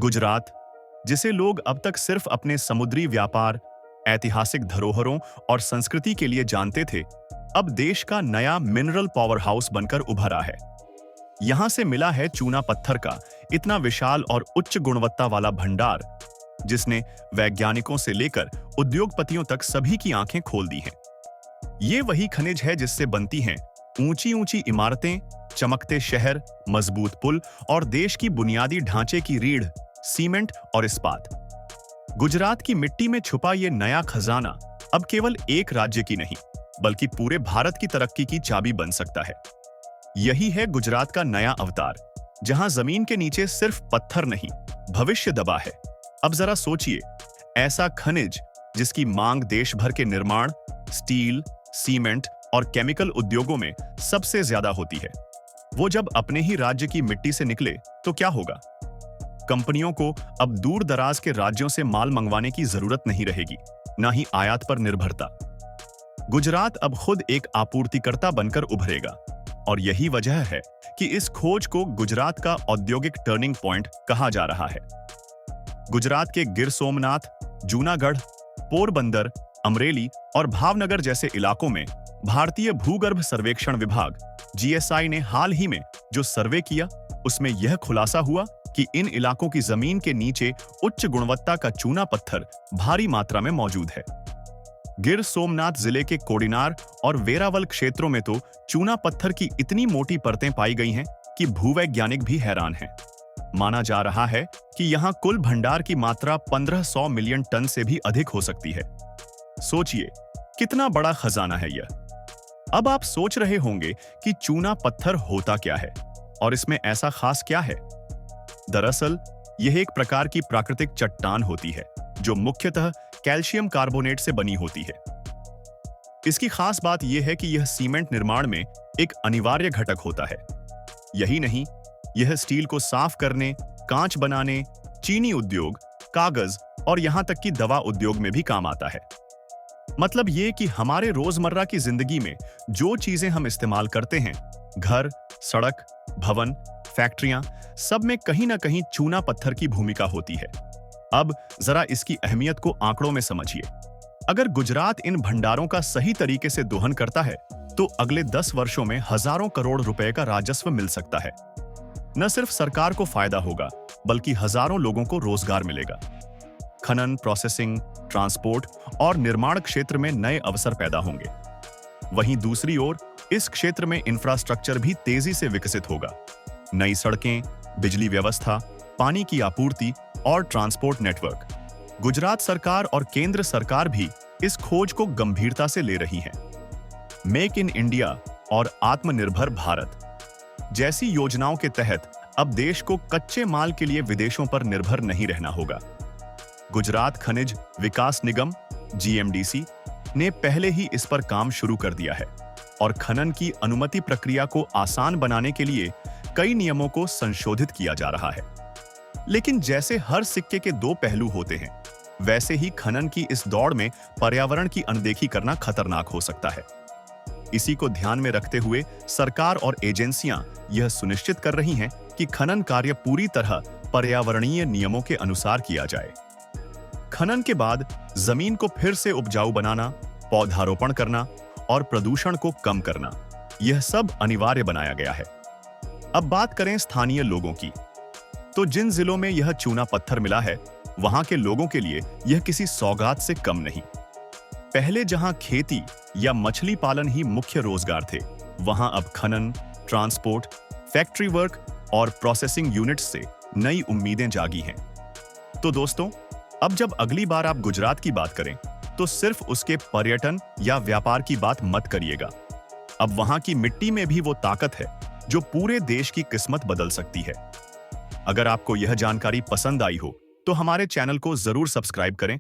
गुजरात, जिसे लोग अब तक सिर्फ अपने समुद्री व्यापार, ऐतिहासिक धरोहरों और संस्कृति के लिए जानते थे, अब देश का नया मिनरल पावर हाउस बनकर उभरा है। यहां से मिला है चूना पत्थर का इतना विशाल और उच्च गुणवत्ता वाला भंडार, जिसने वैज्ञानिकों से लेकर उद्योगपतियों तक सभी की आंखें खोल दी हैं। ये वही खनिज है जिससे बनती हैं ऊंची ऊंची इमारतें, चमकते शहर, मजबूत पुल और देश की बुनियादी ढांचे की रीढ़, सीमेंट और इस्पात। गुजरात की मिट्टी में छुपा ये नया खजाना अब केवल एक राज्य की नहीं, बल्कि पूरे भारत की तरक्की की चाबी बन सकता है। यही है गुजरात का नया अवतार, जहां जमीन के नीचे सिर्फ पत्थर नहीं, भविष्य दबा है। अब जरा सोचिए, ऐसा खनिज जिसकी मांग देश भर के निर्माण, स्टील, सीमेंट और केमिकल उद्योगों में सबसे ज्यादा होती है, वो जब अपने ही राज्य की मिट्टी से निकले तो क्या होगा? कंपनियों को अब दूर दराज के राज्यों से माल मंगवाने की जरूरत नहीं रहेगी, ना ही आयात पर निर्भरता। गुजरात अब खुद एक आपूर्तिकर्ता बनकर उभरेगा, और यही वजह है कि इस खोज को गुजरात का औद्योगिक टर्निंग पॉइंट कहा जा रहा है। गुजरात के गिर सोमनाथ, जूनागढ़, पोरबंदर, अमरेली और भावनगर जैसे इलाकों में भारतीय भूगर्भ सर्वेक्षण विभाग (जीएसआई) ने हाल ही में जो सर्वे किया, उसमें यह खुलासा हुआ कि इन इलाकों की जमीन के नीचे उच्च गुणवत्ता का चूना पत्थर भारी मात्रा में मौजूद है। गिर सोमनाथ जिले के कोडिनार और वेरावल क्षेत्रों में तो चूना पत्थर की इतनी मोटी परतें पाई गई हैं कि भूवैज्ञानिक भी हैरान हैं। माना जा रहा है कि यहां कुल भंडार की मात्रा 1500 मिलियन टन से भी अधिक हो सकती है। सोचिए, कितना बड़ा खजाना है यह। अब आप सोच रहे होंगे कि चूना पत्थर होता क्या है और इसमें ऐसा खास क्या है। दरअसल यह एक प्रकार की प्राकृतिक चट्टान होती है, जो मुख्यतः कैल्शियम कार्बोनेट से बनी होती है। इसकी खास बात यह है कि यह सीमेंट निर्माण में एक अनिवार्य घटक होता है। यही नहीं, यह स्टील को साफ करने, कांच बनाने, चीनी उद्योग, कागज और यहां तक कि दवा उद्योग में भी काम आता है। मतलब ये कि हमारे रोजमर्रा की जिंदगी में जो चीजें हम इस्तेमाल करते हैं, घर, सड़क, भवन, फैक्ट्रियां, सब में कहीं ना कहीं चूना पत्थर की भूमिका होती है। अब जरा इसकी अहमियत को आंकड़ों में समझिए। अगर गुजरात इन भंडारों का सही तरीके से दोहन करता है, तो अगले 10 वर्षों में हजारों करोड़ रुपए का राजस्व मिल सकता है। न सिर्फ सरकार को फायदा होगा, बल्कि हजारों लोगों को रोजगार मिलेगा। खनन, प्रोसेसिंग, ट्रांसपोर्ट और निर्माण क्षेत्र में नए अवसर पैदा होंगे। वहीं दूसरी ओर इस क्षेत्र में इंफ्रास्ट्रक्चर भी तेजी से विकसित होगा। नई सड़कें, बिजली व्यवस्था, पानी की आपूर्ति और ट्रांसपोर्ट नेटवर्क। गुजरात सरकार और केंद्र सरकार भी इस खोज को गंभीरता से ले रही हैं। मेक इन इंडिया और आत्मनिर्भर भारत जैसी योजनाओं के तहत अब देश को कच्चे माल के लिए विदेशों पर निर्भर नहीं रहना होगा। गुजरात खनिज विकास निगम (जीएमडीसी) ने पहले ही इस पर काम शुरू कर दिया है और खनन की अनुमति प्रक्रिया को आसान बनाने के लिए कई नियमों को संशोधित किया जा रहा है। लेकिन जैसे हर सिक्के के दो पहलू होते हैं, वैसे ही खनन की इस दौड़ में पर्यावरण की अनदेखी करना खतरनाक हो सकता है। इसी को ध्यान में रखते हुए सरकार और एजेंसियां यह सुनिश्चित कर रही हैं कि खनन कार्य पूरी तरह पर्यावरणीय नियमों के अनुसार किया जाए। खनन के बाद जमीन को फिर से उपजाऊ बनाना, पौधारोपण करना और प्रदूषण को कम करना, यह सब अनिवार्य बनाया गया है। अब बात करें स्थानीय लोगों की, तो जिन जिलों में यह चूना पत्थर मिला है, वहां के लोगों के लिए यह किसी सौगात से कम नहीं। पहले जहां खेती या मछली पालन ही मुख्य रोजगार थे, वहां अब खनन, ट्रांसपोर्ट, फैक्ट्री वर्क और प्रोसेसिंग यूनिट्स से नई उम्मीदें जागी हैं। तो दोस्तों, अब जब अगली बार आप गुजरात की बात करें, तो सिर्फ उसके पर्यटन या व्यापार की बात मत करिएगा। अब वहां की मिट्टी में भी वो ताकत है जो पूरे देश की किस्मत बदल सकती है। अगर आपको यह जानकारी पसंद आई हो, तो हमारे चैनल को जरूर सब्सक्राइब करें